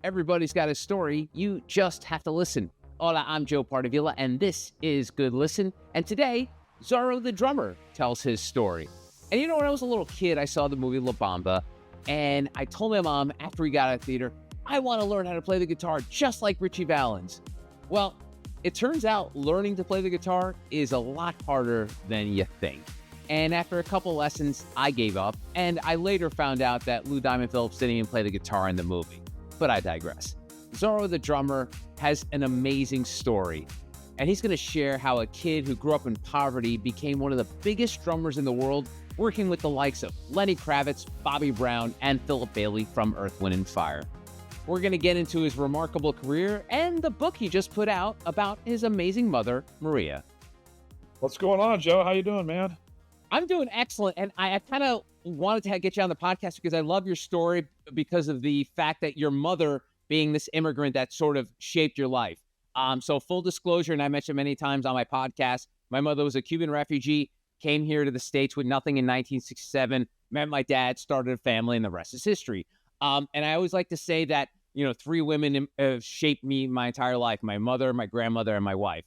Everybody's got a story. You just have to listen. Hola, I'm Joe Pardavila, and this is Good Listen. And today, Zoro the Drummer tells his story. And you know, when I was a little kid, I saw the movie La Bamba, and I told my mom after we got out of the theater, I want to learn how to play the guitar just like Richie Valens. Well, it turns out learning to play the guitar is a lot harder than you think. And after a couple lessons, I gave up, and I later found out that Lou Diamond Phillips didn't even play the guitar in the movie. But I digress. Zoro the Drummer has an amazing story, and he's going to share how a kid who grew up in poverty became one of the biggest drummers in the world, working with the likes of Lenny Kravitz, Bobby Brown, and Philip Bailey from Earth, Wind & Fire. We're going to get into his remarkable career and the book he just put out about his amazing mother, Maria. What's going on, Joe? How you doing, man? I'm doing excellent, and I kind of wanted to get you on the podcast because I love your story because of the fact that your mother being this immigrant that sort of shaped your life. So full disclosure, and I mentioned many times on my podcast, my mother was a Cuban refugee, came here to the States with nothing in 1967, met my dad, started a family, and the rest is history. And I always like to say that, you know, three women shaped me my entire life: my mother, my grandmother, and my wife.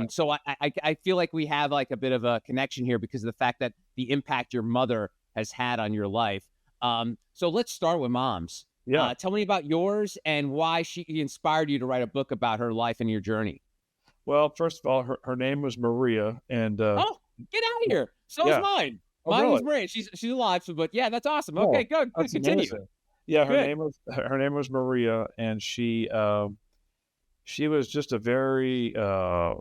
So I feel like we have like a bit of a connection here because of the fact that the impact your mother has had on your life. So let's start with mom's. Yeah. Tell me about yours and why she inspired you to write a book about her life and your journey. Well, first of all, her name was Maria, and Oh, get out of here! So is mine. Oh, Mine really? was Maria. She's alive, but yeah, that's awesome. Okay, good. That's Continue. amazing. Yeah, her Good. name was Maria, and she was just a very a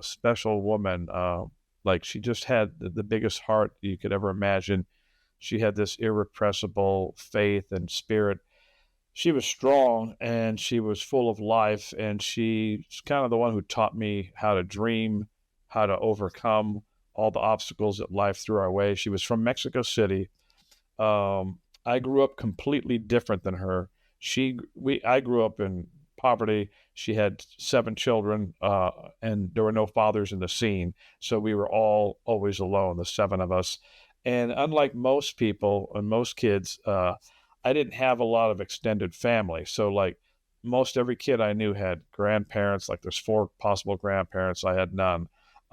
special woman. Like, she just had the biggest heart you could ever imagine. She had this irrepressible faith and spirit. She was strong, and she was full of life, and she's kind of the one who taught me how to dream, how to overcome all the obstacles that life threw our way. She was from Mexico City. I grew up completely different than her. I grew up in poverty. She had 7 children, and there were no fathers in the scene, so we were all always alone, the 7 of us. And unlike most people and most kids, I didn't have a lot of extended family. So, like, most every kid I knew had grandparents. Like, there's 4 possible grandparents. I had none.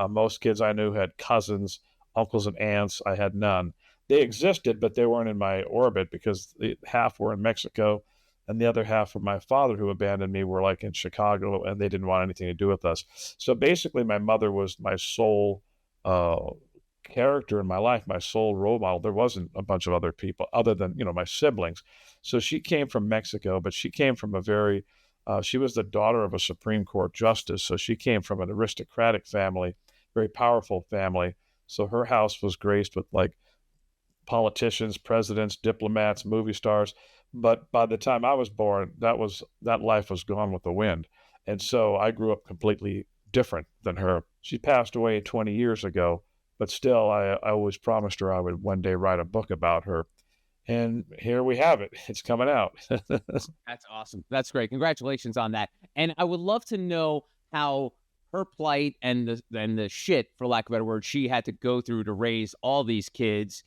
Most kids I knew had cousins, uncles, and aunts. I had none. They existed, but they weren't in my orbit because half were in Mexico, and the other half from my father, who abandoned me, were like in Chicago, and they didn't want anything to do with us. So basically, my mother was my sole character in my life, my sole role model. There wasn't a bunch of other people other than, my siblings. So she came from Mexico, but she came from a very, she was the daughter of a Supreme Court justice. So she came from an aristocratic family, very powerful family. So her house was graced with like politicians, presidents, diplomats, movie stars. But by the time I was born, that life was gone with the wind. And so I grew up completely different than her. She passed away 20 years ago, but still, I always promised her I would one day write a book about her. And here we have it. It's coming out. That's awesome. That's great. Congratulations on that. And I would love to know how her plight and the shit, for lack of a better word, she had to go through to raise all these kids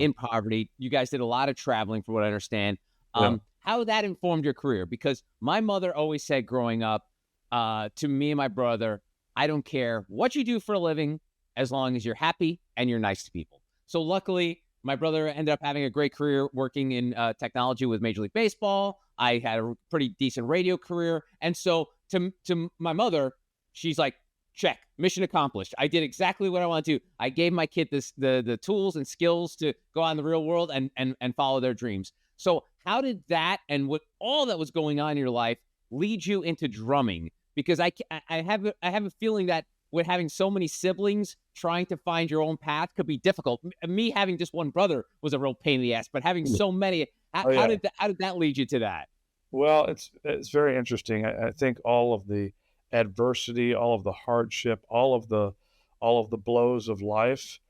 in poverty. You guys did a lot of traveling, for what I understand. How that informed your career? Because my mother always said growing up to me and my brother, I don't care what you do for a living, as long as you're happy and you're nice to people. So luckily, my brother ended up having a great career working in technology with Major League Baseball. I had a pretty decent radio career. And so to my mother, she's like, check, mission accomplished. I did exactly what I wanted to do. I gave my kid the tools and skills to go out in the real world and follow their dreams. So how did that and what all that was going on in your life lead you into drumming? Because I have a feeling that with having so many siblings, trying to find your own path could be difficult. Me having just one brother was a real pain in the ass, but having so many, how did that lead you to that? Well, it's very interesting. I think all of the adversity, all of the hardship, all of the blows of life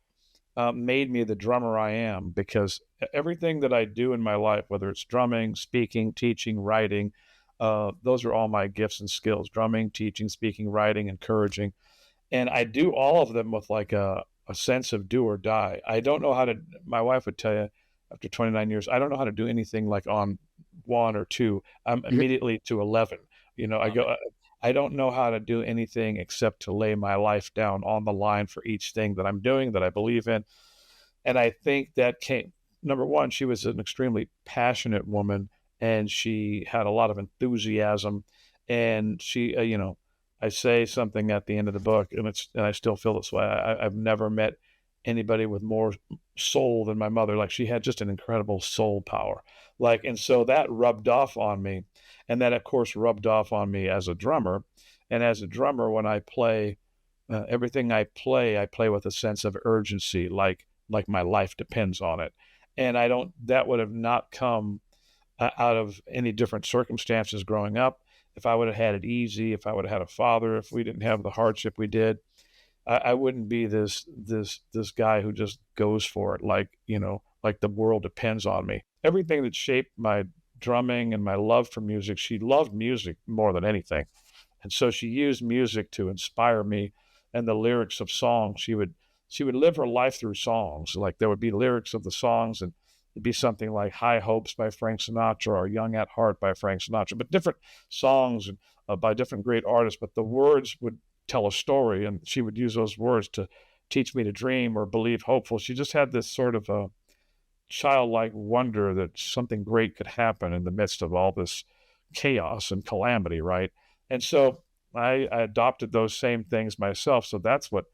made me the drummer I am, because everything that I do in my life, whether it's drumming, speaking, teaching, writing, those are all my gifts and skills: drumming, teaching, speaking, writing, encouraging. And I do all of them with like a sense of do or die. I don't know how to, my wife would tell you after 29 years, I don't know how to do anything like on 1 or 2, I'm immediately to 11. I Okay. go, I don't know how to do anything except to lay my life down on the line for each thing that I'm doing that I believe in. And I think that came, number one, she was an extremely passionate woman and she had a lot of enthusiasm. And she, I say something at the end of the book, and I still feel this way. I've never met anybody with more soul than my mother. Like she had just an incredible soul power. Like, and so that rubbed off on me. And that, of course, rubbed off on me as a drummer. And as a drummer, when I play, everything I play with a sense of urgency, like my life depends on it. And I don't, that would have not come out of any different circumstances growing up. If I would have had it easy, if I would have had a father, if we didn't have the hardship we did, I wouldn't be this guy who just goes for it, like the world depends on me. Everything that shaped my drumming and my love for music, she loved music more than anything. And so she used music to inspire me, and the lyrics of songs. She would live her life through songs. Like there would be lyrics of the songs, and it'd be something like "High Hopes" by Frank Sinatra or "Young at Heart" by Frank Sinatra, but different songs by different great artists. But the words would tell a story, and she would use those words to teach me to dream or believe hopeful. She just had this sort of a childlike wonder that something great could happen in the midst of all this chaos and calamity, right? And so I adopted those same things myself. So that's what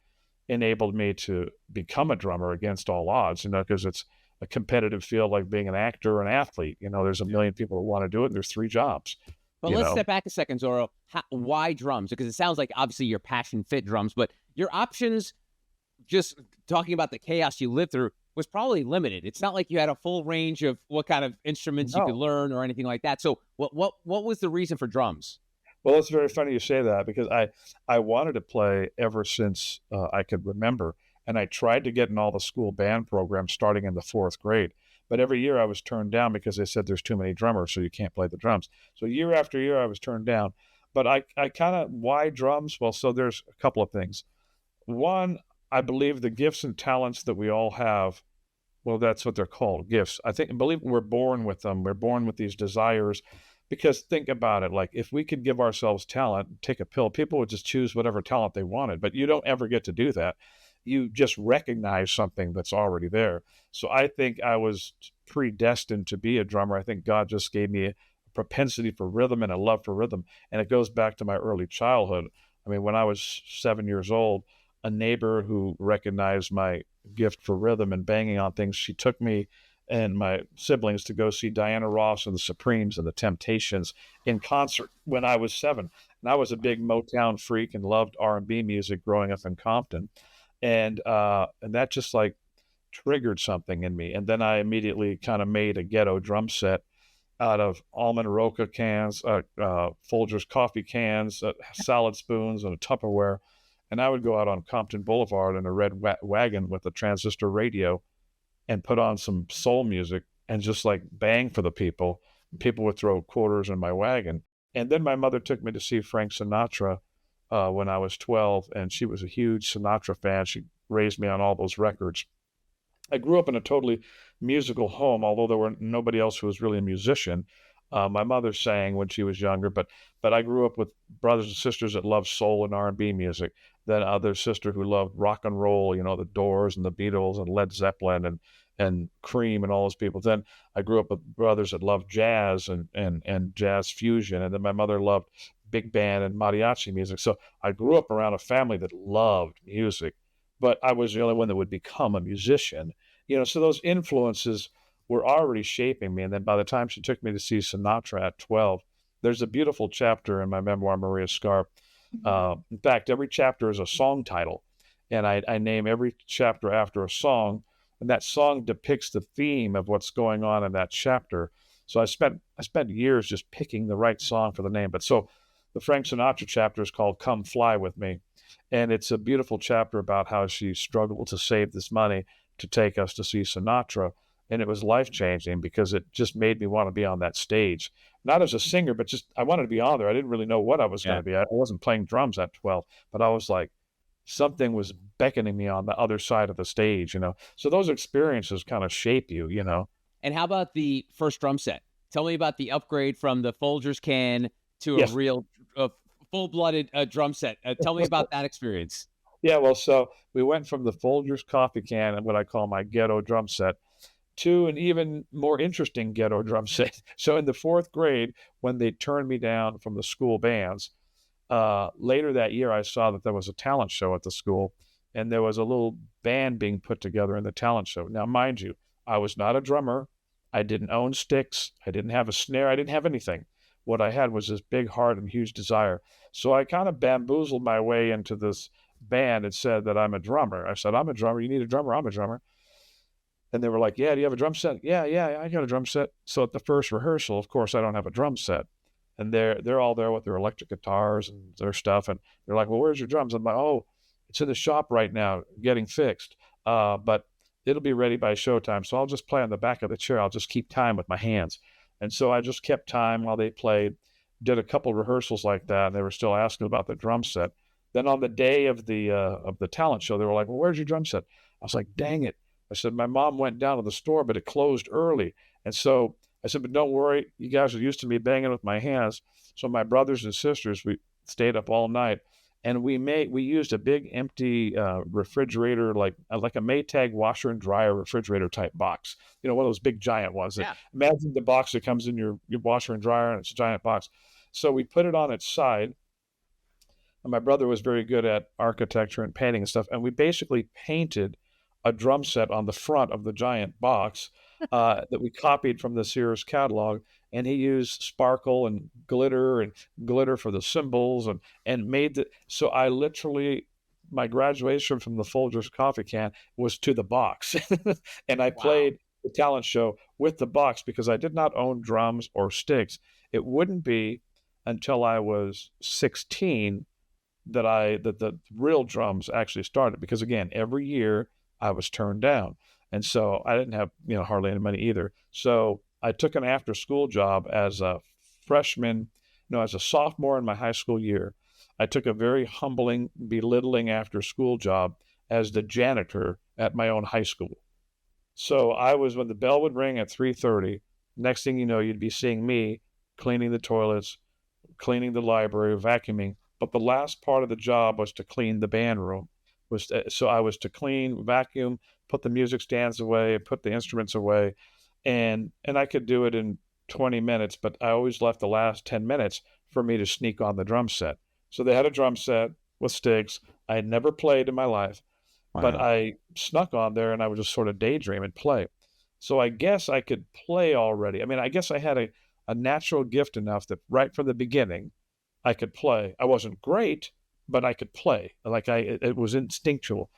enabled me to become a drummer against all odds, because it's a competitive field like being an actor or an athlete. There's a million people that want to do it, and there's 3 jobs, But you let's know. step back a second, Zoro. Why drums? Because it sounds like obviously your passion fit drums, but your options, just talking about the chaos you lived through, was probably limited. It's not like you had a full range of what kind of instruments you could No. learn or anything like that. So what was the reason for drums? Well, it's very funny you say that because I wanted to play ever since I could remember, and I tried to get in all the school band programs starting in the 4th grade. But every year I was turned down because they said there's too many drummers, so you can't play the drums. So year after year I was turned down. But I kind of, why drums? Well, so there's a couple of things. One, I believe the gifts and talents that we all have, well, that's what they're called, gifts. Believe we're born with them. We're born with these desires. Because think about it, like if we could give ourselves talent, take a pill, people would just choose whatever talent they wanted. But you don't ever get to do that. You just recognize something that's already there. So I think I was predestined to be a drummer. I think God just gave me a propensity for rhythm and a love for rhythm. And it goes back to my early childhood. I mean, when I was 7 years old, a neighbor who recognized my gift for rhythm and banging on things, she took me and my siblings to go see Diana Ross and the Supremes and the Temptations in concert when I was 7. And I was a big Motown freak and loved R&B music growing up in Compton. And that just like triggered something in me. And then I immediately kind of made a ghetto drum set out of almond roca cans, Folgers coffee cans, salad spoons, and a Tupperware. And I would go out on Compton Boulevard in a red wagon with a transistor radio and put on some soul music and just like bang for the people. People would throw quarters in my wagon. And then my mother took me to see Frank Sinatra when I was 12, and she was a huge Sinatra fan. She raised me on all those records. I grew up in a totally musical home, although there were nobody else who was really a musician. My mother sang when she was younger, but I grew up with brothers and sisters that loved soul and R&B music. Then other sister who loved rock and roll, the Doors and the Beatles and Led Zeppelin and Cream and all those people. Then I grew up with brothers that loved jazz and jazz fusion, and then my mother loved big band and mariachi music. So I grew up around a family that loved music, but I was the only one that would become a musician. So those influences were already shaping me. And then by the time she took me to see Sinatra at 12, there's a beautiful chapter in my memoir, Maria Scarp. In fact, every chapter is a song title, and I name every chapter after a song, and that song depicts the theme of what's going on in that chapter. So I spent years just picking the right song for the name. But so the Frank Sinatra chapter is called "Come Fly with Me," and it's a beautiful chapter about how she struggled to save this money to take us to see Sinatra. And it was life-changing because it just made me want to be on that stage. Not as a singer, but just I wanted to be on there. I didn't really know what I was going Yeah. to be. I wasn't playing drums at 12, but I was like, something was beckoning me on the other side of the stage. So those experiences kind of shape you. And how about the first drum set? Tell me about the upgrade from the Folgers can to a Yes. real, full-blooded drum set. Tell me about that experience. Yeah, well, so we went from the Folgers coffee can and what I call my ghetto drum set to an even more interesting ghetto drum set. So in the 4th grade, when they turned me down from the school bands, later that year, I saw that there was a talent show at the school, and there was a little band being put together in the talent show. Now, mind you, I was not a drummer. I didn't own sticks. I didn't have a snare. I didn't have anything. What I had was this big heart and huge desire. So I kind of bamboozled my way into this band and said that I'm a drummer. I said, I'm a drummer. You need a drummer? I'm a drummer. And they were like, yeah, do you have a drum set? Yeah, I got a drum set. So at the first rehearsal, of course, I don't have a drum set. And they're all there with their electric guitars and their stuff. And they're like, well, where's your drums? I'm like, oh, it's in the shop right now getting fixed. But it'll be ready by showtime. So I'll just play on the back of the chair. I'll just keep time with my hands. And so I just kept time while they played, did a couple rehearsals like that. And they were still asking about the drum set. Then on the day of the talent show, they were like, well, where's your drum set? I was like, dang it. I said, my mom went down to the store, but it closed early. And so I said, but don't worry. You guys are used to me banging with my hands. So my brothers and sisters, we stayed up all night. And we used a big empty refrigerator, like a Maytag washer and dryer refrigerator type box. You know, one of those big giant ones. Yeah. Imagine the box that comes in your washer and dryer, and it's a giant box. So we put it on its side. And my brother was very good at architecture and painting and stuff. And we basically painted a drum set on the front of the giant box that we copied from the Sears catalog. And he used sparkle and glitter for the cymbals and made the. So I literally, my graduation from the Folgers coffee can was to the box. And I Wow. played the talent show with the box because I did not own drums or sticks. It wouldn't be until I was 16 that the real drums actually started, because again, every year I was turned down. And so I didn't have, hardly any money either. So I took an after school job as a freshman, no, as a sophomore in my high school year. I took a very humbling, belittling after school job as the janitor at my own high school. So I was, when the bell would ring at 3:30, next thing you know, you'd be seeing me cleaning the toilets, cleaning the library, vacuuming. But the last part of the job was to clean the band room. So I was to clean, vacuum, put the music stands away, put the instruments away, and I could do it in 20 minutes, but I always left the last 10 minutes for me to sneak on the drum set. So they had a drum set with sticks. I had never played in my life, but Wow. I snuck on there and I would just sort of daydream and play. So I guess I could play already. I mean, I guess I had a natural gift enough that right from the beginning, I could play. I wasn't great, but I could play. It was instinctual,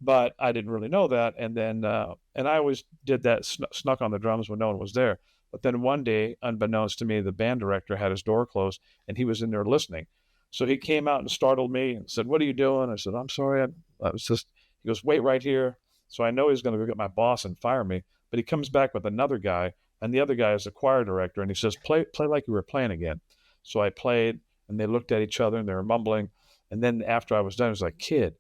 but I didn't really know that. And then, and I always did that, snuck on the drums when no one was there. But then one day, unbeknownst to me, the band director had his door closed and he was in there listening. So he came out and startled me and said, "What are you doing?" I said, "I'm sorry. I was just," he goes, "Wait right here." So I know he's going to go get my boss and fire me. But he comes back with another guy, and the other guy is the choir director. And he says, play like you were playing again. So I played, and they looked at each other and they were mumbling. And then after I was done, I was like, "Kid,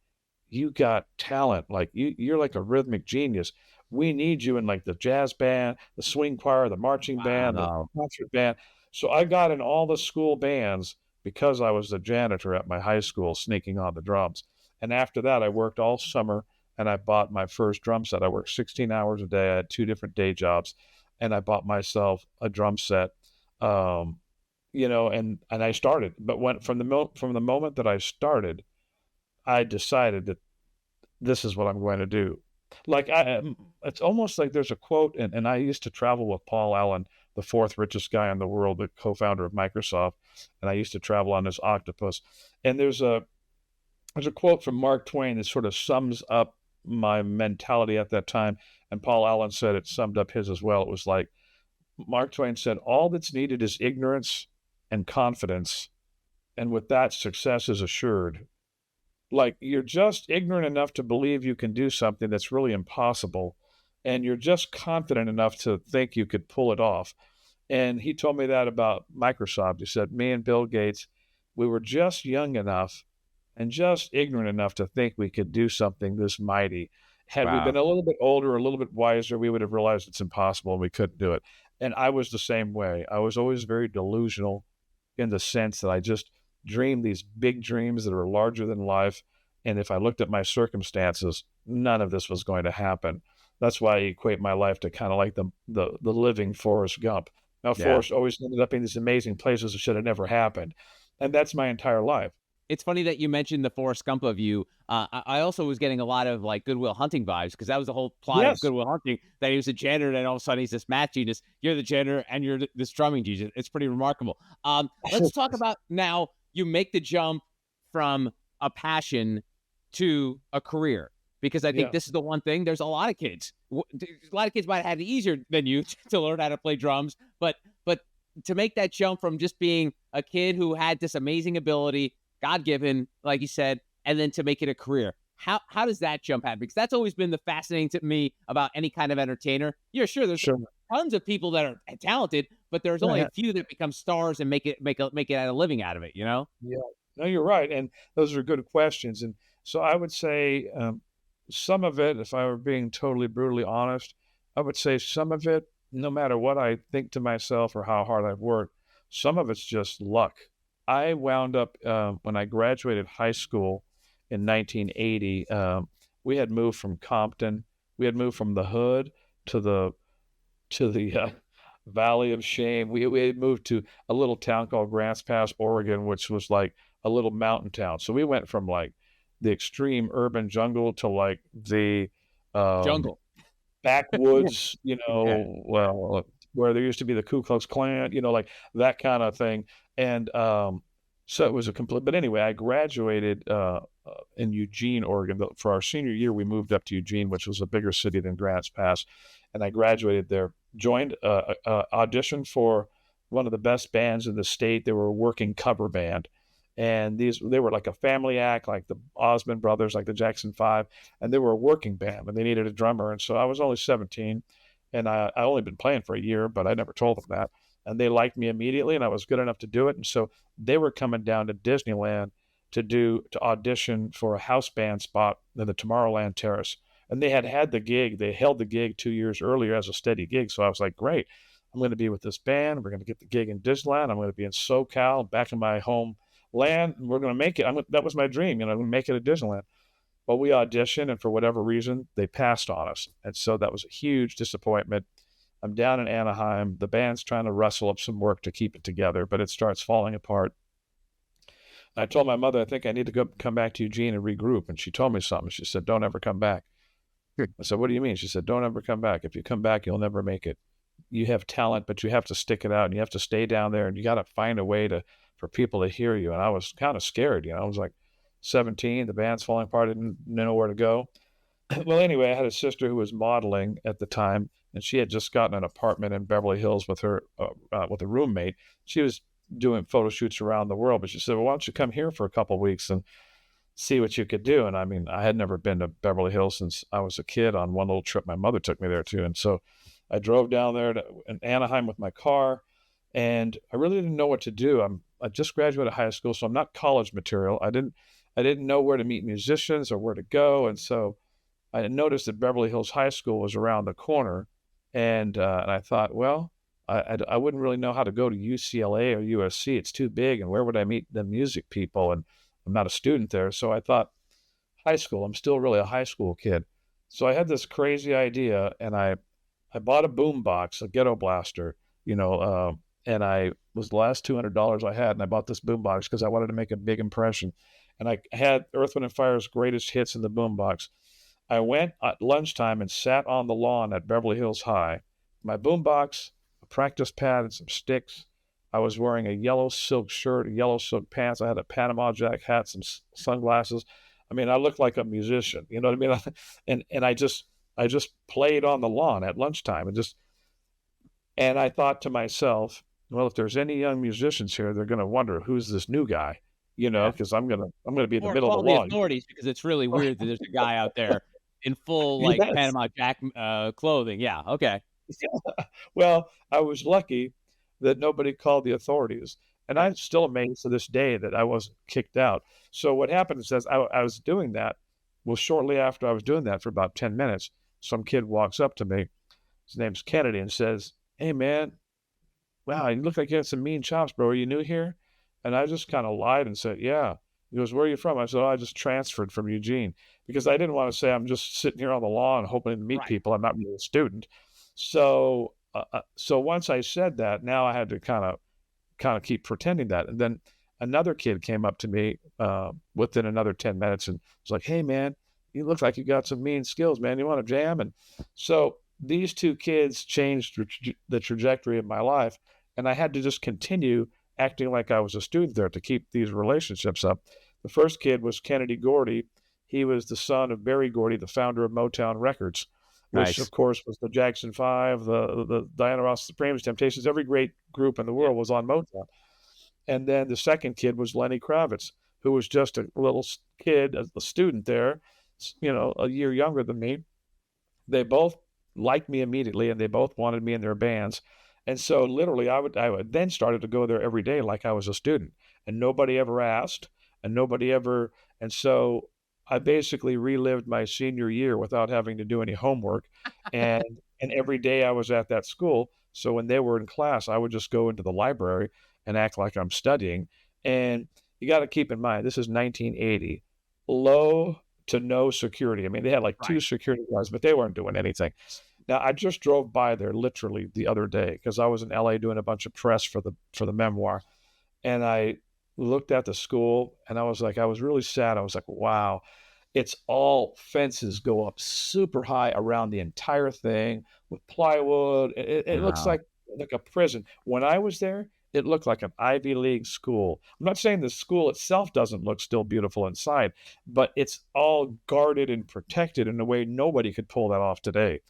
you got talent. Like you're like a rhythmic genius. We need you in like the jazz band, the swing choir, the marching band, the Wow. concert band." So I got in all the school bands because I was the janitor at my high school, sneaking on the drums. And after that, I worked all summer and I bought my first drum set. I worked 16 hours a day. I had 2 different day jobs, and I bought myself a drum set. Um, and I started. But when from the moment that I started, I decided that this is what I'm going to do. Like it's almost like there's a quote, and I used to travel with Paul Allen, the 4th richest guy in the world, the co-founder of Microsoft, and I used to travel on his octopus. And there's a quote from Mark Twain that sort of sums up my mentality at that time, and Paul Allen said it summed up his as well. It was like Mark Twain said, "All that's needed is ignorance and confidence, and with that, success is assured." Like you're just ignorant enough to believe you can do something that's really impossible, and you're just confident enough to think you could pull it off. And he told me that about Microsoft. He said, "Me and Bill Gates, we were just young enough and just ignorant enough to think we could do something this mighty. Had we Wow. been a little bit older, a little bit wiser, we would have realized it's impossible and we couldn't do it." And I was the same way. I was always very delusional in the sense that I just dreamed these big dreams that are larger than life. And if I looked at my circumstances, none of this was going to happen. That's why I equate my life to kind of like the living Forrest Gump. Now, Yeah. Forrest always ended up in these amazing places that should have never happened. And that's my entire life. It's funny that you mentioned the Forrest Gump of you. I also was getting a lot of like Goodwill Hunting vibes because that was the whole plot of Yes. Goodwill Hunting, that he was a janitor and all of a sudden he's this math genius. You're the janitor and you're this drumming genius. It's pretty remarkable. Let's talk about now you make the jump from a passion to a career, because I think Yeah. this is the one thing. There's a lot of kids. A lot of kids might have had it easier than you to learn how to play drums, but to make that jump from just being a kid who had this amazing ability, God given, like you said, and then to make it a career. How does that jump happen? Because that's always been the fascinating to me about any kind of entertainer. Yeah, sure, there's Sure. tons of people that are talented, but there's only Yeah. a few that become stars and make it a living out of it. You know? Yeah. No, you're right. And those are good questions. And so I would say some of it, if I were being totally brutally honest, I would say some of it, no matter what I think to myself or how hard I've worked, some of it's just luck. I wound up when I graduated high school in 1980. We had moved from Compton. We had moved from the hood to the Valley of Shame. We had moved to a little town called Grants Pass, Oregon, which was like a little mountain town. So we went from like the extreme urban jungle to like the um, Jungle. backwoods, Yeah. well, where there used to be the Ku Klux Klan, like that kind of thing. And so it was a complete, but anyway, I graduated in Eugene, Oregon. For our senior year, we moved up to Eugene, which was a bigger city than Grants Pass. And I graduated there, joined, auditioned for one of the best bands in the state. They were a working cover band. And they were like a family act, like the Osmond Brothers, like the Jackson Five, and they were a working band, and they needed a drummer. And so I was only 17, and I only been playing for a year, but I never told them that. And they liked me immediately, and I was good enough to do it. And so they were coming down to Disneyland to audition for a house band spot in the Tomorrowland Terrace. And they had the gig. They held the gig 2 years earlier as a steady gig. So I was like, great, I'm going to be with this band. We're going to get the gig in Disneyland. I'm going to be in SoCal, back in my home land, and we're going to make it. That was my dream, I'm going to make it at Disneyland. But we auditioned, and for whatever reason, they passed on us. And so that was a huge disappointment. I'm down in Anaheim. The band's trying to wrestle up some work to keep it together, but it starts falling apart. I told my mother, I think I need to come back to Eugene and regroup. And she told me something. She said, don't ever come back. Good. I said, what do you mean? She said, don't ever come back. If you come back, you'll never make it. You have talent, but you have to stick it out, and you have to stay down there, and you got to find a way for people to hear you. And I was kind of scared, I was like 17, the band's falling apart, I didn't know where to go. Well, anyway, I had a sister who was modeling at the time, and she had just gotten an apartment in Beverly Hills with with a roommate. She was doing photo shoots around the world, but she said, well, why don't you come here for a couple of weeks and see what you could do? And I mean, I had never been to Beverly Hills since I was a kid. On one little trip, my mother took me there too. And so I drove down there to Anaheim with my car, and I really didn't know what to do. I just graduated high school, so I'm not college material. I didn't know where to meet musicians or where to go. And so I noticed that Beverly Hills High School was around the corner, and I thought, well, I wouldn't really know how to go to UCLA or USC. It's too big, and where would I meet the music people? And I'm not a student there, so I thought high school. I'm still really a high school kid. So I had this crazy idea, and I bought a boom box, a ghetto blaster, and I was the last $200 I had, and I bought this boom box because I wanted to make a big impression. And I had Earth, Wind, and Fire's greatest hits in the boom box. I went at lunchtime and sat on the lawn at Beverly Hills High. My boombox, a practice pad, and some sticks. I was wearing a yellow silk shirt, yellow silk pants. I had a Panama Jack hat, some sunglasses. I mean, I looked like a musician. You know what I mean? And I just played on the lawn at lunchtime, and I thought to myself, well, if there's any young musicians here, they're going to wonder who's this new guy. Yeah. Because I'm gonna be in the Or middle of call the the lawn. authorities because it's really weird that there's a guy out there in full like Yes. Panama Jack clothing. Yeah. Okay. Well, I was lucky that nobody called the authorities, and I'm still amazed to this day that I wasn't kicked out. So what happened is, as I was doing that, well, shortly after I was doing that for about 10 minutes, some kid walks up to me. His name's Kennedy, and says, "Hey, man, wow, you look like you had some mean chops, bro. Are you new here?" And I just kind of lied and said, "Yeah." He goes, "Where are you from?" I said, "Oh, I just transferred from Eugene," because I didn't want to say I'm just sitting here on the lawn hoping to meet Right. people. I'm not really a student. So once I said that, now I had to kind of keep pretending that. And then another kid came up to me within another 10 minutes and was like, "Hey, man, you look like you got some mean skills, man. You want to jam?" And so these two kids changed the trajectory of my life. And I had to just continue acting like I was a student there to keep these relationships up. The first kid was Kennedy Gordy. He was the son of Berry Gordy, the founder of Motown Records, which Nice. of course was the Jackson Five, the Diana Ross Supremes, Temptations. Every great group in the Yeah. world was on Motown. And then the second kid was Lenny Kravitz, who was just a little kid, a student there, a year younger than me. They both liked me immediately, and they both wanted me in their bands. And so literally I would then started to go there every day like I was a student, and nobody ever asked, and nobody ever. And so I basically relived my senior year without having to do any homework. And every day I was at that school. So when they were in class, I would just go into the library and act like I'm studying. And you got to keep in mind, this is 1980. Low to no security. I mean, they had like two Right. security guards, but they weren't doing anything. Now, I just drove by there literally the other day because I was in LA doing a bunch of press for the memoir, and I looked at the school and I was really sad. I was like, wow, it's all fences go up super high around the entire thing with plywood. It looks Wow. like a prison. When I was there, it looked like an Ivy League school. I'm not saying the school itself doesn't look still beautiful inside, but it's all guarded and protected in a way nobody could pull that off today.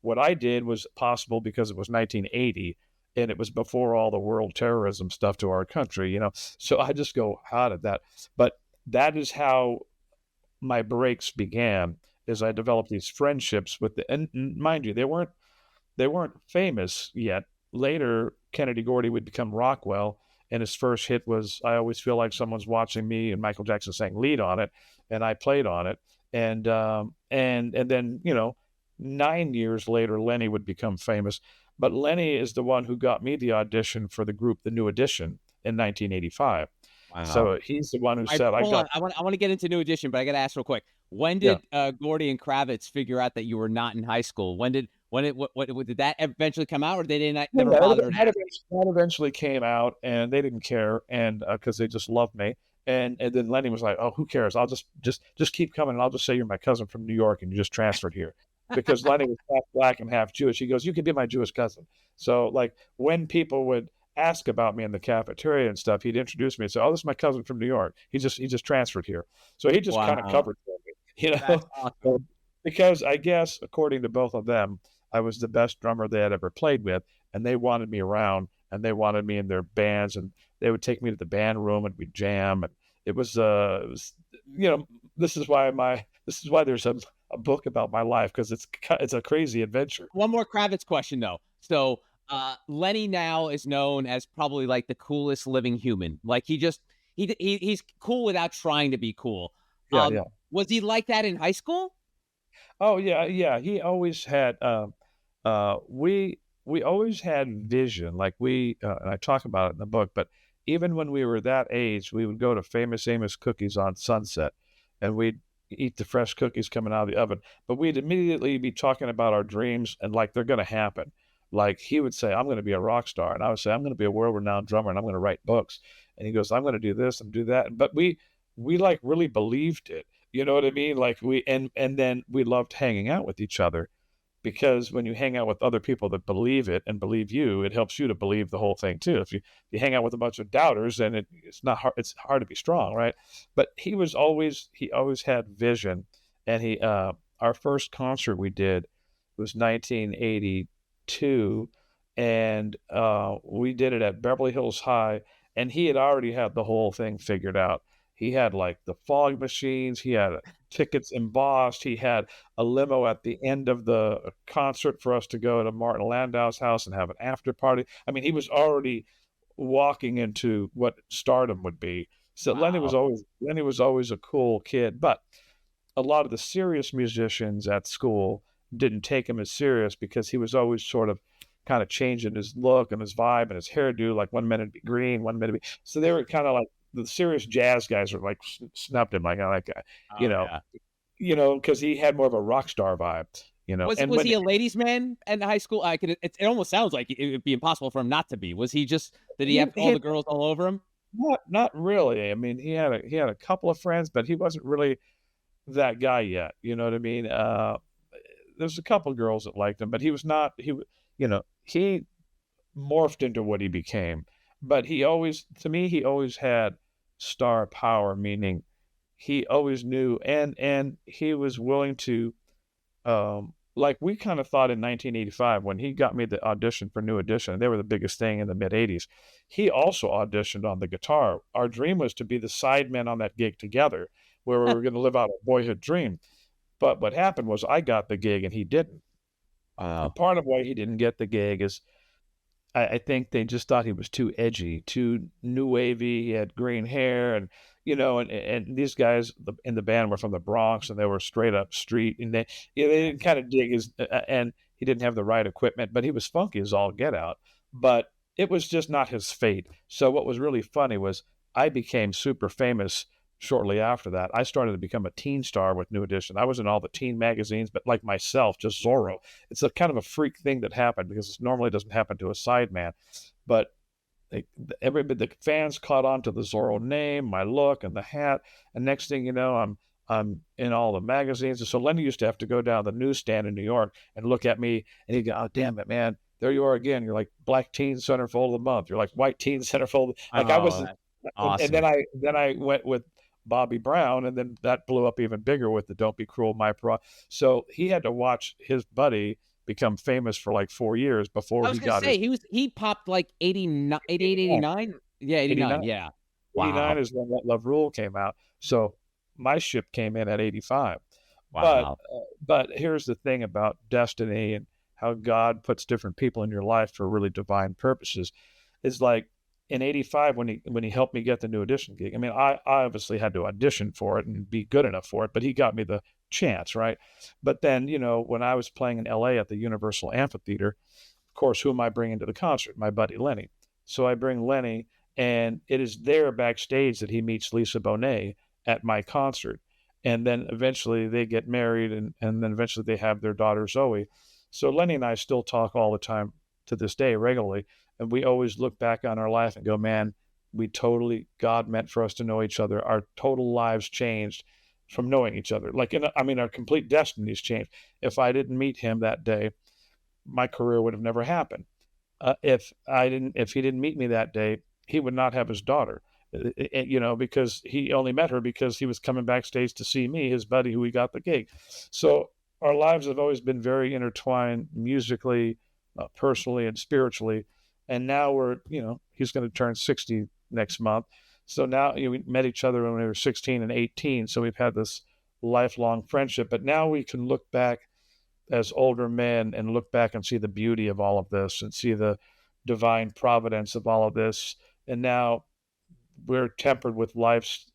What I did was possible because it was 1980 and it was before all the world terrorism stuff to our country. So I just go, how did that? But that is how my breaks began. Is I developed these friendships and mind you, they weren't famous yet. Later, Kennedy Gordy would become Rockwell, and his first hit was "I Always Feel Like Someone's Watching Me," and Michael Jackson sang lead on it, and I played on it. And then 9 years later, Lenny would become famous. But Lenny is the one who got me the audition for the group The New Edition in 1985. Wow. So he's the one who All right, said, "I hold got." on. I want to get into New Edition, but I got to ask real quick. When Yeah. did Gordy and Kravitz figure out that you were not in high school? What did that eventually come out, or they didn't Yeah, never bother and that ask? eventually came out, and they didn't care, and because they just loved me, and then Lenny was like, "Oh, who cares? I'll just keep coming, and I'll just say you're my cousin from New York, and you just transferred here," because Lenny was half black and half Jewish. He goes, "You can be my Jewish cousin." So like when people would ask about me in the cafeteria and stuff, he'd introduce me and say, "Oh, this is my cousin from New York. He just transferred here." So he just kind of Wow, covered for me, that's awesome. So, because I guess according to both of them, I was the best drummer they had ever played with, and they wanted me around, and they wanted me in their bands, and they would take me to the band room and we'd jam, and it was you know this is why there's a book about my life because it's a crazy adventure. One more Kravitz question though. So Lenny now is known as probably like the coolest living human. Like he's cool without trying to be cool. Yeah, yeah. Was he like that in high school? Oh yeah, yeah. He always had. We always had vision. Like and I talk about it in the book. But even when we were that age, we would go to Famous Amos Cookies on Sunset, and we'd eat the fresh cookies coming out of the oven. But we'd immediately be talking about our dreams and like they're going to happen. Like he would say, "I'm going to be a rock star," and I would say, "I'm going to be a world-renowned drummer, and I'm going to write books." And he goes, "I'm going to do this and do that." But we like really believed it. You know what I mean? Like and then we loved hanging out with each other because when you hang out with other people that believe it and believe you, it helps you to believe the whole thing too. If you hang out with a bunch of doubters, then it's not hard. It's hard to be strong, right? But he always had vision, and our first concert we did was 1982, and we did it at Beverly Hills High, and he had already had the whole thing figured out. He had like the fog machines, he had tickets embossed, he had a limo at the end of the concert for us to go to Martin Landau's house and have an after party. I mean, he was already walking into what stardom would be. So Wow. Lenny was always a cool kid, but a lot of the serious musicians at school didn't take him as serious because he was always sort of kind of changing his look and his vibe and his hairdo. Like 1 minute it'd be green, 1 minute it'd be, so they were kind of like the serious jazz guys were like snubbed him, like you Oh know, yeah. because he had more of a rock star vibe, Was and was when he a ladies' man in high school? I could. It almost sounds like it would be impossible for him not to be. Was he just? Did he have all he the girls all over him? not really. I mean, he had a couple of friends, but he wasn't really that guy yet. You know what I mean? There's a couple of girls that liked him, but he was not. He morphed into what he became. But to me, he always had star power, meaning he always knew, and he was willing to. Like we kind of thought in 1985 when he got me the audition for New Edition, they were the biggest thing in the mid 80s. He also auditioned on the guitar. Our dream was to be the sidemen on that gig together, where we were going to live out a boyhood dream. But what happened was I got the gig and he didn't. And Wow. part of why he didn't get the gig is I think they just thought he was too edgy, too new wavy. He had green hair, and these guys in the band were from the Bronx, and they were straight up street, and they didn't kind of dig his, and he didn't have the right equipment, but he was funky as all get out. But it was just not his fate. So what was really funny was I became super famous shortly after that. I started to become a teen star with New Edition. I was in all the teen magazines, but like myself, just Zorro. It's a kind of a freak thing that happened because it normally doesn't happen to a sideman. But the fans caught on to the Zorro name, my look, and the hat. And next thing you know, I'm in all the magazines. And so Lenny used to have to go down the newsstand in New York and look at me, and he'd go, "Oh, damn it, man! There you are again. You're like Black Teen Centerfold of the Month. You're like White Teen Centerfold." Like I Oh, was, that's and then awesome. I went with Bobby Brown, and then that blew up even bigger with the "Don't Be Cruel, My Pro." So he had to watch his buddy become famous for like 4 years before I he was gonna got his say he popped like 89, 88, 89. 89. Yeah, 89. 89. Yeah. 89 Wow. is when Let Love Rule came out. So my ship came in at 85. But Wow. but here's the thing about destiny and how God puts different people in your life for really divine purposes. Is like in 85 when he helped me get the New Edition gig. I mean, I obviously had to audition for it and be good enough for it, but he got me the chance, right? But then, when I was playing in LA at the Universal Amphitheater, of course, who am I bringing to the concert? My buddy Lenny. So I bring Lenny, and it is there backstage that he meets Lisa Bonet at my concert. And then eventually they get married, and then eventually they have their daughter Zoe. So Lenny and I still talk all the time to this day regularly. And we always look back on our life and go, man, God meant for us to know each other. Our total lives changed from knowing each other. Like, our complete destinies changed. If I didn't meet him that day, my career would have never happened. If he didn't meet me that day, he would not have his daughter. Because he only met her because he was coming backstage to see me, his buddy, who he got the gig. So our lives have always been very intertwined musically, personally, and spiritually. And now he's going to turn 60 next month. So now we met each other when we were 16 and 18. So we've had this lifelong friendship. But now we can look back as older men and look back and see the beauty of all of this and see the divine providence of all of this. And now we're tempered with life's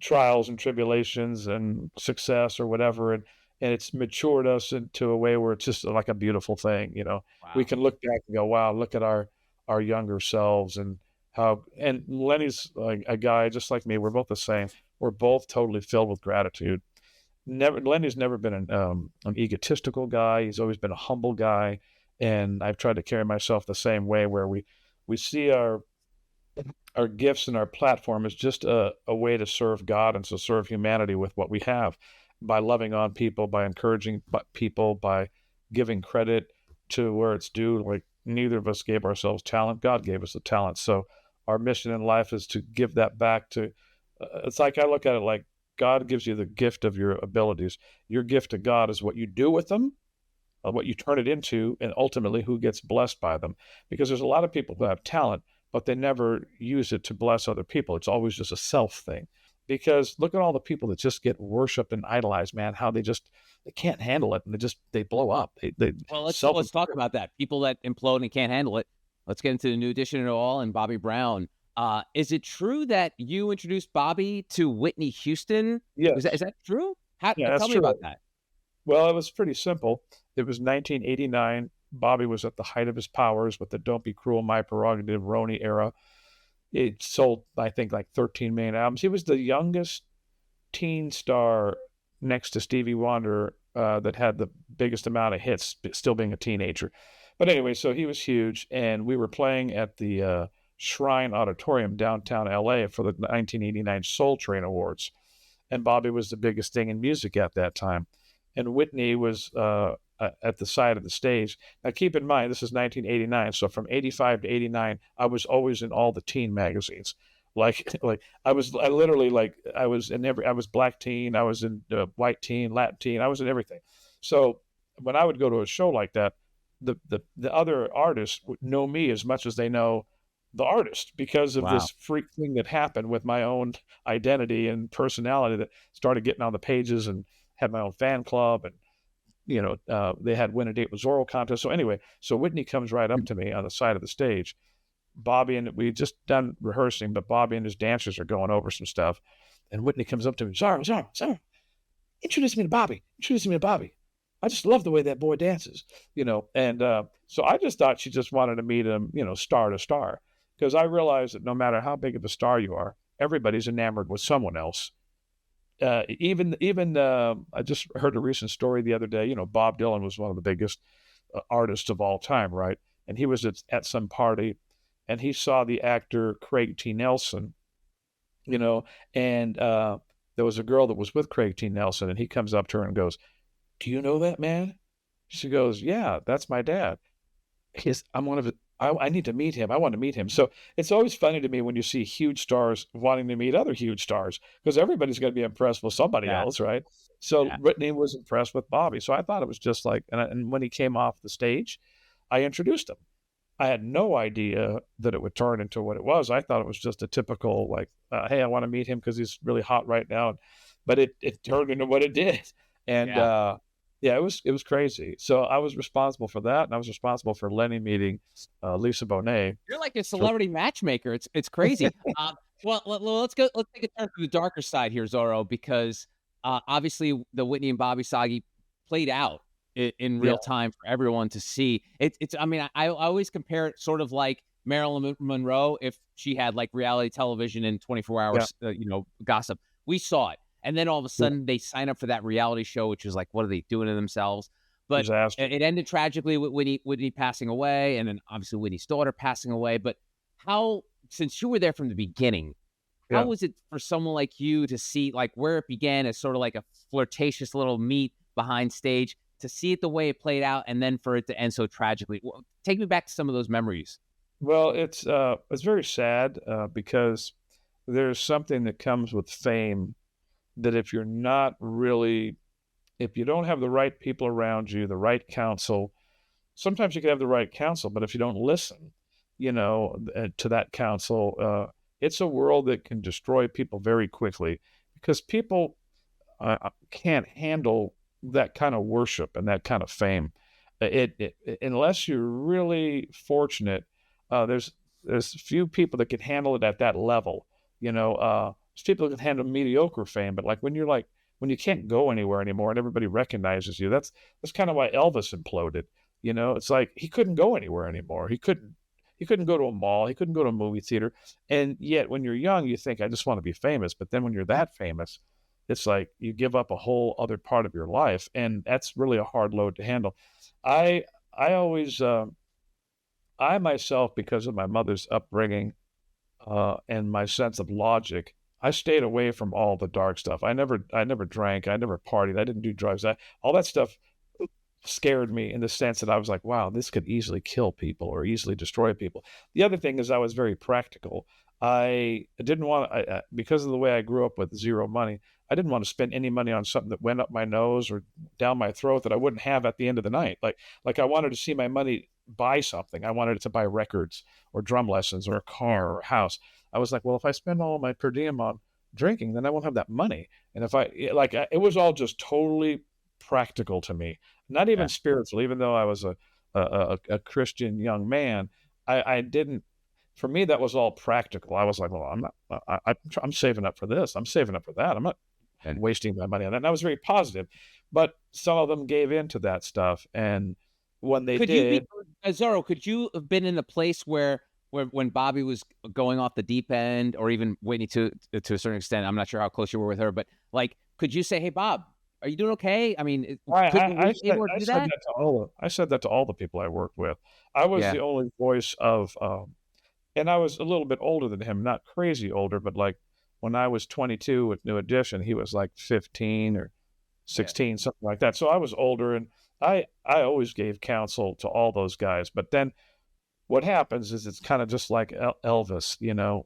trials and tribulations and success or whatever. And it's matured us into a way where it's just like a beautiful thing. We Wow. can look back and go, wow, look at our younger selves and Lenny's like a guy just like me. We're both the same. We're both totally filled with gratitude. Lenny's never been an egotistical guy. He's always been a humble guy. And I've tried to carry myself the same way where we see our gifts and our platform is just a way to serve God and to serve humanity with what we have by loving on people, by encouraging people, by giving credit to where it's due. Like neither of us gave ourselves talent. God gave us the talent. So our mission in life is to give that back to, it's like I look at it like God gives you the gift of your abilities. Your gift to God is what you do with them, what you turn it into, and ultimately who gets blessed by them. Because there's a lot of people who have talent, but they never use it to bless other people. It's always just a self thing. Because look at all the people that just get worshipped and idolized, man, how they can't handle it and they blow up. They Well, self let's talk about that. People that implode and can't handle it. Let's get into the New Edition and all and Bobby Brown. Is it true that you introduced Bobby to Whitney Houston? Is Yes. that true? How Yeah, tell that's me true. about that. Well, it was pretty simple. It was 1989. Bobby was at the height of his powers with the "Don't Be Cruel, My Prerogative" Roney era. It sold, I think, like 13 million albums. He was the youngest teen star next to Stevie Wonder that had the biggest amount of hits, still being a teenager. But anyway, so he was huge, and we were playing at the Shrine Auditorium downtown LA for the 1989 Soul Train Awards. And Bobby was the biggest thing in music at that time. And Whitney was at the side of the stage. Now, keep in mind, this is 1989. So from 85 to 89, I was always in all the teen magazines. Like I was black teen, I was in white teen, Latin teen, I was in everything. So when I would go to a show like that, the other artists would know me as much as they know the artist, because of Wow. this freak thing that happened with my own identity and personality that started getting on the pages, and had my own fan club, and they had Win a Date with Zoro contest. So anyway, so Whitney comes right up to me on the side of the stage. Bobby and we had just done rehearsing, but Bobby and his dancers are going over some stuff, and Whitney comes up to me, Zoro, introduce me to Bobby. Introduce me to Bobby. I just love the way that boy dances, And so I just thought she just wanted to meet him, star to star, because I realized that no matter how big of a star you are, everybody's enamored with someone else. Even I just heard a recent story the other day. Bob Dylan was one of the biggest artists of all time, right? And he was at some party, and he saw the actor Craig T. Nelson, and there was a girl that was with Craig T. Nelson, and he comes up to her and goes, "Do you know that man?" She goes, "Yeah, that's my dad. I'm one of his, I need to meet him. I want to meet him." So it's always funny to me when you see huge stars wanting to meet other huge stars, because everybody's going to be impressed with somebody Yeah. else, right? So Yeah. Whitney was impressed with Bobby. So I thought it was just like, and when he came off the stage, I introduced him. I had no idea that it would turn into what it was. I thought it was just a typical, like, hey, I want to meet him because he's really hot right now. But it turned into what it did. And Yeah. yeah, it was crazy. So I was responsible for that, and I was responsible for Lenny meeting Lisa Bonet. You're like a For, celebrity matchmaker. It's crazy. Well, let's go. Let's take a turn to the darker side here, Zorro, because obviously the Whitney and Bobby saga played out in yeah, real time for everyone to see. It's. I mean, I always compare it sort of like Marilyn Monroe if she had like reality television and 24 yeah, hours, gossip. We saw it, and then all of a yeah, sudden they sign up for that reality show, which is like, what are they doing to themselves? But disaster. it ended tragically with Whitney passing away, and then obviously Whitney's daughter passing away. But how, since you were there from the beginning, how Yeah. was it for someone like you to see like where it began as sort of like a flirtatious little meet behind stage, to see it the way it played out, and then for it to end so tragically? Well, take me back to some of those memories. Well, it's very sad because there's something that comes with fame that if you don't have the right people around you, the right counsel, sometimes you can have the right counsel, but if you don't listen, to that counsel, it's a world that can destroy people very quickly, because people can't handle that kind of worship and that kind of fame. Unless you're really fortunate, there's few people that can handle it at that level. There's people that can handle mediocre fame, but like when you can't go anywhere anymore and everybody recognizes you, that's kind of why Elvis imploded. It's like he couldn't go anywhere anymore. He couldn't go to a mall. He couldn't go to a movie theater. And yet, when you're young, you think, I just want to be famous. But then when you're that famous, it's like you give up a whole other part of your life, and that's really a hard load to handle. I I always I myself, because of my mother's upbringing and my sense of logic, I stayed away from all the dark stuff. I never drank. I never partied. I didn't do drugs. All that stuff scared me, in the sense that I was like, wow, this could easily kill people or easily destroy people. The other thing is I was very practical. I didn't want because of the way I grew up with zero money, I didn't want to spend any money on something that went up my nose or down my throat that I wouldn't have at the end of the night. Like I wanted to see my money buy something. I wanted it to buy records or drum lessons or a car or a house. I was like, well, if I spend all of my per diem on drinking, then I won't have that money. And if it was all just totally practical to me, not even Yeah. spiritual. Even though I was a Christian young man, I didn't. For me, that was all practical. I was like, well, I'm not. I'm saving up for this. I'm saving up for that. I'm not And wasting my money on that. And I was very positive, but some of them gave in to that stuff, and when they Could you be did, Zorro? Could you have been in the place where when Bobby was going off the deep end, or even Whitney to a certain extent? I'm not sure how close you were with her, but like, could you say, "Hey, Bob, are you doing okay?" I mean, were you able to I do said that? that to I said that to all the people I worked with. I was Yeah, the only voice of, and I was a little bit older than him, not crazy older, but like when I was 22 with New Edition, he was like 15 or yeah, 16, something like that. So I was older, and I always gave counsel to all those guys. But then what happens is it's kind of just like Elvis,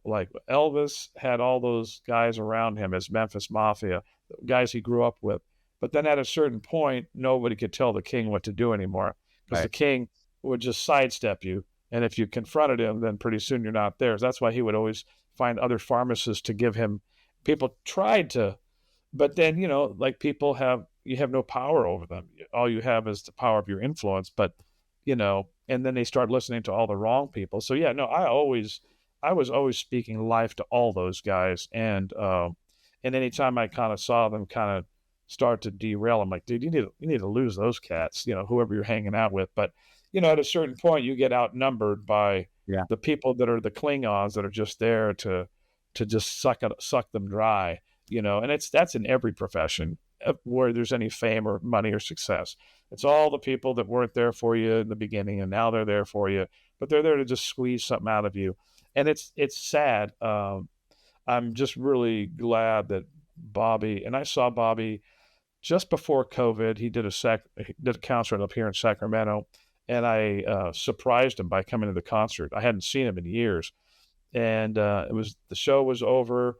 like Elvis had all those guys around him as Memphis Mafia, guys he grew up with. But then at a certain point, nobody could tell the king what to do anymore because the right, king would just sidestep you. And if you confronted him, then pretty soon you're not theirs. That's why he would always find other pharmacists to give him. People tried to, but then, like you have no power over them. All you have is the power of your influence. But and then they start listening to all the wrong people. So yeah, no, I was always speaking life to all those guys. And anytime I kind of saw them kind of start to derail, I'm like, dude, you need to lose those cats, whoever you're hanging out with. But at a certain point, you get outnumbered by yeah, the people that are the Klingons that are just there to just suck them dry. And that's in every profession where there's any fame or money or success. It's all the people that weren't there for you in the beginning, and now they're there for you, but they're there to just squeeze something out of you. And it's sad. I'm just really glad that Bobby, and I saw Bobby just before COVID. He did a concert up here in Sacramento, and I surprised him by coming to the concert. I hadn't seen him in years, and the show was over,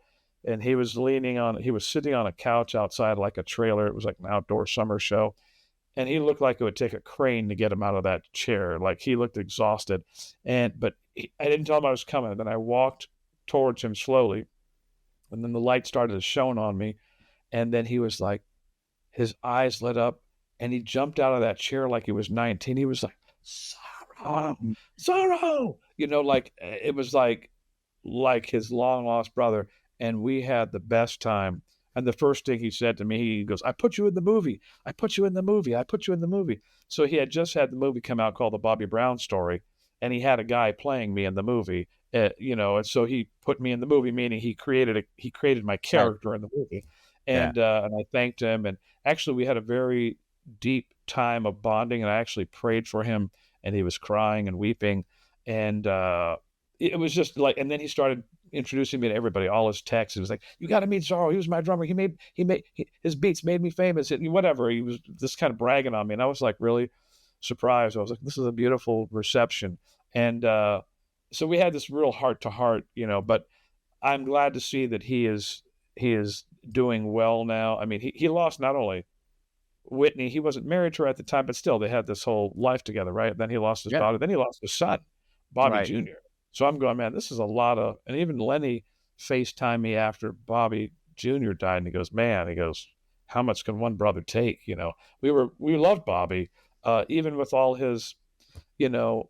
and he was sitting on a couch outside like a trailer. It was like an outdoor summer show, and he looked like it would take a crane to get him out of that chair. Like he looked exhausted, I didn't tell him I was coming. Then I walked towards him slowly, and then the light started to shone on me, and then he was like, his eyes lit up, and he jumped out of that chair like he was 19. He was like, Sorrow, mm, Sorrow, like it was like his long lost brother, and we had the best time. And the first thing he said to me, he goes, "I put you in the movie. I put you in the movie. I put you in the movie." So he had just had the movie come out called The Bobby Brown Story, and he had a guy playing me in the movie. And so he put me in the movie, meaning he created my right, character in the movie, yeah, and I thanked him. And actually, we had a very deep time of bonding, and I actually prayed for him, and he was crying and weeping, and it was just like, and then he started introducing me to everybody, all his texts. He was like, "You got to meet Zoro. He was my drummer. His beats made me famous." Whatever. He was just kind of bragging on me, and I was like really surprised. I was like, "This is a beautiful reception," and so we had this real heart to heart, But I'm glad to see that he is doing well now. I mean, he lost not only Whitney, he wasn't married to her at the time, but still they had this whole life together, right? Then he lost his yeah, daughter, then he lost his son, Bobby right, Jr. So I'm going, man, this is a lot of, and even Lenny FaceTimed me after Bobby Jr. died, and he goes, how much can one brother take? We loved Bobby, even with all his, you know,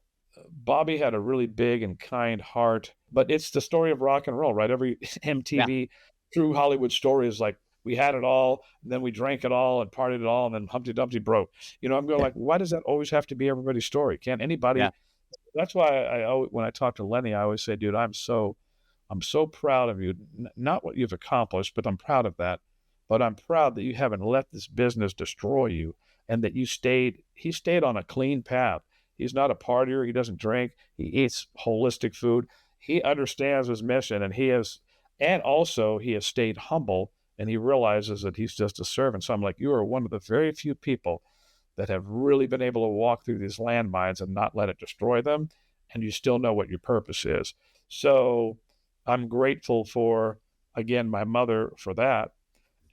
Bobby had a really big and kind heart, but it's the story of rock and roll, right? Every yeah, MTV true Hollywood story is like, we had it all, and then we drank it all and partied it all, and then Humpty Dumpty broke. I'm going yeah, like, why does that always have to be everybody's story? Can't yeah, anybody? That's why when I talk to Lenny, I always say, dude, I'm so proud of you. Not what you've accomplished, but I'm proud of that. But I'm proud that you haven't let this business destroy you, and that he stayed on a clean path. He's not a partier. He doesn't drink. He eats holistic food. He understands his mission, and also he has stayed humble, and he realizes that he's just a servant. So I'm like, you are one of the very few people that have really been able to walk through these landmines and not let it destroy them, and you still know what your purpose is. So I'm grateful for, again, my mother for that,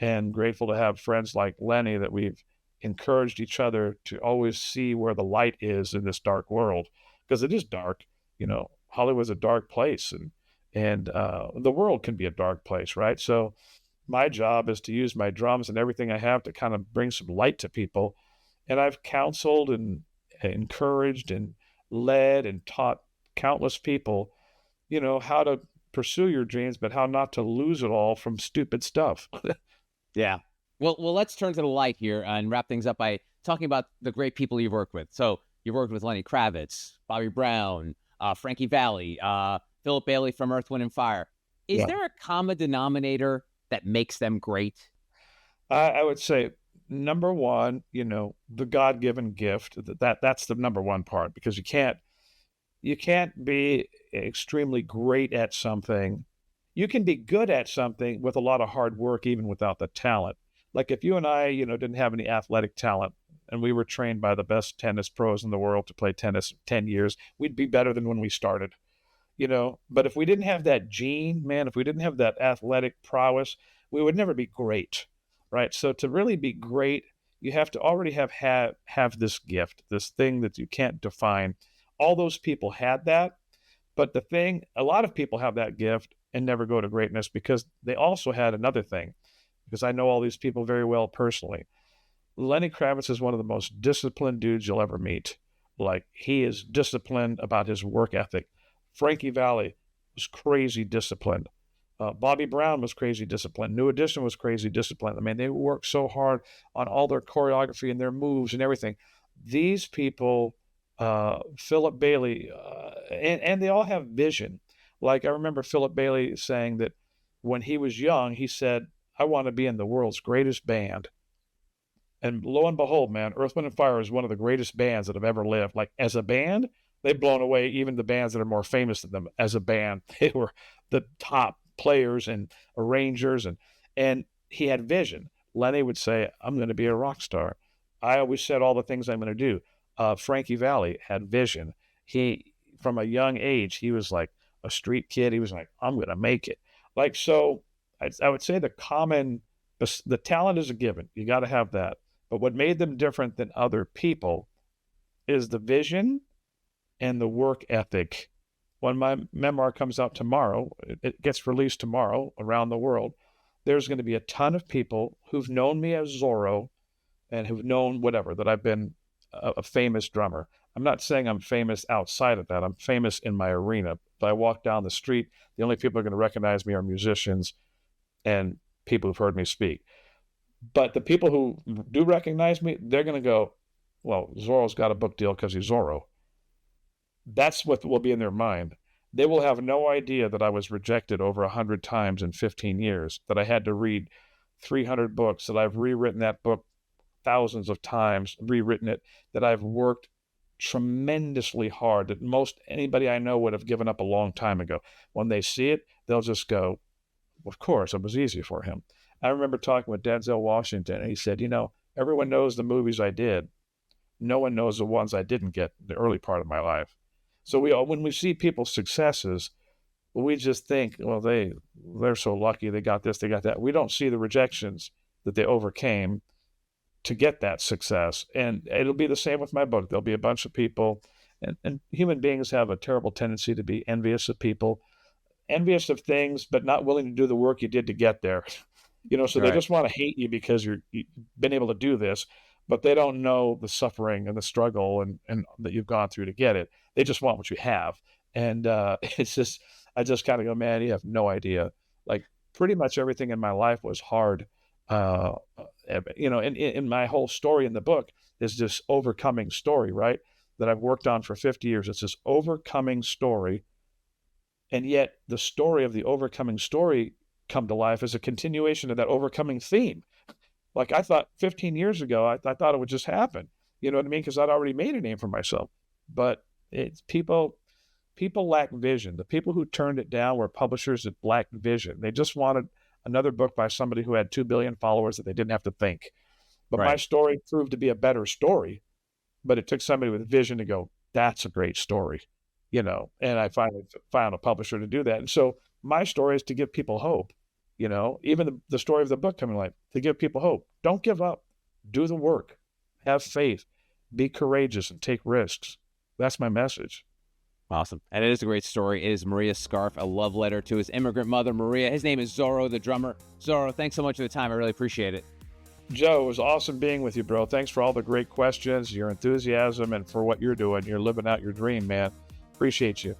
and grateful to have friends like Lenny that we've encouraged each other to always see where the light is in this dark world, because it is dark. Hollywood's a dark place, and the world can be a dark place, right? So my job is to use my drums and everything I have to kind of bring some light to people. And I've counseled and encouraged and led and taught countless people, how to pursue your dreams, but how not to lose it all from stupid stuff. yeah. Well, let's turn to the light here and wrap things up by talking about the great people you've worked with. So You've worked with Lenny Kravitz, Bobby Brown, Frankie Valli, Philip Bailey from Earth, Wind, and Fire. Is there a common denominator that makes them great? I would say number one, the God-given gift. That's the number one part, because you can't be extremely great at something. You can be good at something with a lot of hard work, even without the talent. Like if you and I, didn't have any athletic talent and we were trained by the best tennis pros in the world to play tennis 10 years, we'd be better than when we started. But if we didn't have that gene, man, if we didn't have that athletic prowess, we would never be great, right? So to really be great, you have to already have this gift, this thing that you can't define. All those people had that, but a lot of people have that gift and never go to greatness because they also had another thing, because I know all these people very well personally. Lenny Kravitz is one of the most disciplined dudes you'll ever meet. Like, he is disciplined about his work ethic. Frankie Valli was crazy disciplined. Bobby Brown was crazy disciplined. New Edition was crazy disciplined. I mean, they worked so hard on all their choreography and their moves and everything. These people, Philip Bailey, and they all have vision. Like, I remember Philip Bailey saying that when he was young, he said, I want to be in the world's greatest band. And lo and behold, man, Earth, Wind, and Fire is one of the greatest bands that have ever lived. Like, as a band, they've blown away even the bands that are more famous than them. As a band, they were the top players and arrangers, and he had vision. Lenny would say, I'm going to be a rock star. I always said all the things I'm going to do. Frankie Valli had vision. From a young age, he was like a street kid. He was like, I'm going to make it. Like, so I would say the talent is a given. You got to have that. But what made them different than other people is the vision and the work ethic. When my memoir comes out tomorrow, it gets released tomorrow around the world, there's going to be a ton of people who've known me as Zoro and who've known whatever, that I've been a famous drummer. I'm not saying I'm famous outside of that. I'm famous in my arena. If I walk down the street, the only people who are going to recognize me are musicians and people who've heard me speak. But the people who do recognize me, they're going to go, well, Zoro's got a book deal because he's Zoro. That's what will be in their mind. They will have no idea that I was rejected over 100 times in 15 years, that I had to read 300 books, that I've rewritten that book thousands of times, rewritten it, that I've worked tremendously hard, that most anybody I know would have given up a long time ago. When they see it, they'll just go, of course, it was easy for him. I remember talking with Denzel Washington, and he said, everyone knows the movies I did. No one knows the ones I didn't get in the early part of my life. So when we see people's successes, we just think, well, they're so lucky, they got this, they got that. We don't see the rejections that they overcame to get that success. And it'll be the same with my book. There'll be a bunch of people, and human beings have a terrible tendency to be envious of people, envious of things, but not willing to do the work you did to get there. So Right. They just want to hate you because you've been able to do this, but they don't know the suffering and the struggle and that you've gone through to get it. They just want what you have. And it's just, I just kind of go, man, you have no idea. Like, pretty much everything in my life was hard. In my whole story in the book is this overcoming story, right? That I've worked on for 50 years. It's this overcoming story. And yet the story of the overcoming story come to life as a continuation of that overcoming theme. Like, I thought 15 years ago, I thought it would just happen. You know what I mean? Because I'd already made a name for myself. But it's people lack vision. The people who turned it down were publishers that lacked vision. They just wanted another book by somebody who had 2 billion followers that they didn't have to think. But my story proved to be a better story. But it took somebody with vision to go, that's a great story. And I finally found a publisher to do that. And so my story is to give people hope, even the story of the book coming to life, to give people hope. Don't give up. Do the work. Have faith. Be courageous and take risks. That's my message. Awesome. And it is a great story. It is Maria's scarf, a love letter to his immigrant mother, Maria. His name is Zoro the Drummer. Zoro, thanks so much for the time. I really appreciate it. Joe, it was awesome being with you, bro. Thanks for all the great questions, your enthusiasm, and for what you're doing. You're living out your dream, man. Appreciate you.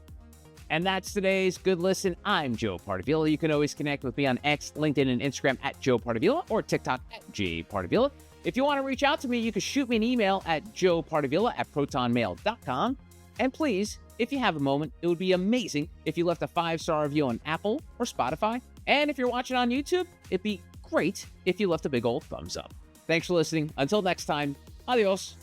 And that's today's Good Listen. I'm Joe Pardavila. You can always connect with me on X, LinkedIn, and Instagram at Joe Pardavila, or TikTok at J Pardavila. If you want to reach out to me, you can shoot me an email at joepardavilla@protonmail.com. And please, if you have a moment, it would be amazing if you left a 5-star review on Apple or Spotify. And if you're watching on YouTube, it'd be great if you left a big old thumbs up. Thanks for listening. Until next time, adios.